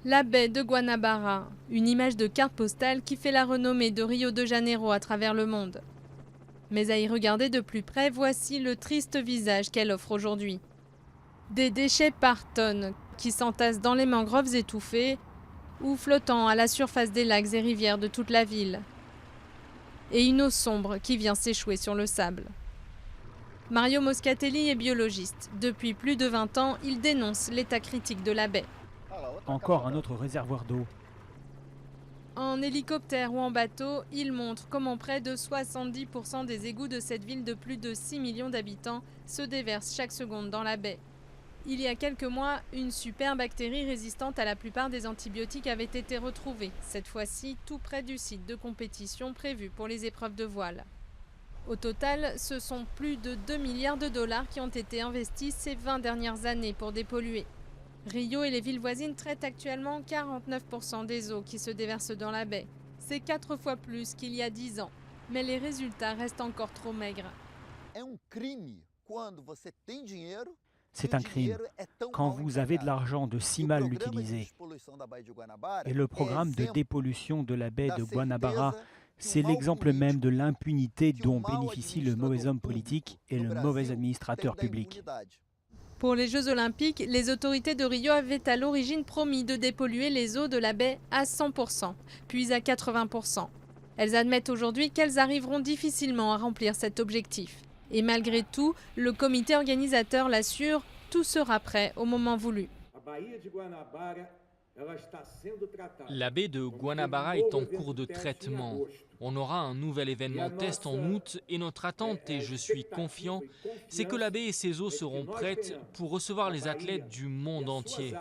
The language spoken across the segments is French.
La baie de Guanabara, une image de carte postale qui fait la renommée de Rio de Janeiro à travers le monde. Mais à y regarder de plus près, voici le triste visage qu'elle offre aujourd'hui. Des déchets par tonnes qui s'entassent dans les mangroves étouffées ou flottant à la surface des lacs et rivières de toute la ville. Et une eau sombre qui vient s'échouer sur le sable. Mario Moscatelli est biologiste. Depuis plus de 20 ans, il dénonce l'état critique de la baie. Encore un autre réservoir d'eau. En hélicoptère ou en bateau, il montre comment près de 70% des égouts de cette ville de plus de 6 millions d'habitants se déversent chaque seconde dans la baie. Il y a quelques mois, une super bactérie résistante à la plupart des antibiotiques avait été retrouvée, cette fois-ci tout près du site de compétition prévu pour les épreuves de voile. Au total, ce sont plus de 2 milliards de dollars qui ont été investis ces 20 dernières années pour dépolluer. Rio et les villes voisines traitent actuellement 49% des eaux qui se déversent dans la baie. C'est 4 fois plus qu'il y a 10 ans. Mais les résultats restent encore trop maigres. C'est un crime quand vous avez de l'argent de si mal l'utiliser. Et le programme de dépollution de la baie de Guanabara, c'est l'exemple même de l'impunité dont bénéficie le mauvais homme politique et le mauvais administrateur public. Pour les Jeux Olympiques, les autorités de Rio avaient à l'origine promis de dépolluer les eaux de la baie à 100%, puis à 80%. Elles admettent aujourd'hui qu'elles arriveront difficilement à remplir cet objectif. Et malgré tout, le comité organisateur l'assure, tout sera prêt au moment voulu. La baie de Guanabara est en cours de traitement. On aura un nouvel événement test en août et notre attente, et je suis confiant, c'est que la baie et ses eaux seront prêtes pour recevoir les athlètes du monde entier.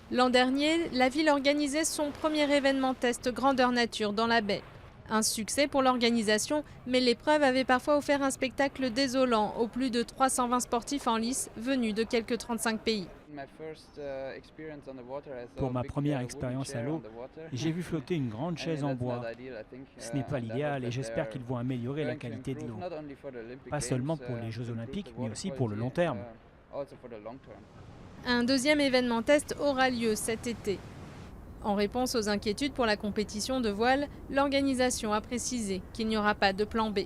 L'an dernier, la ville organisait son premier événement test grandeur nature dans la baie. Un succès pour l'organisation, mais l'épreuve avait parfois offert un spectacle désolant aux plus de 320 sportifs en lice venus de quelques 35 pays. Pour ma première expérience à l'eau, j'ai vu flotter une grande chaise en bois. Ce n'est pas l'idéal et j'espère qu'ils vont améliorer la qualité de l'eau. Pas seulement pour les Jeux Olympiques, mais aussi pour le long terme. Un deuxième événement test aura lieu cet été. En réponse aux inquiétudes pour la compétition de voile, l'organisation a précisé qu'il n'y aura pas de plan B.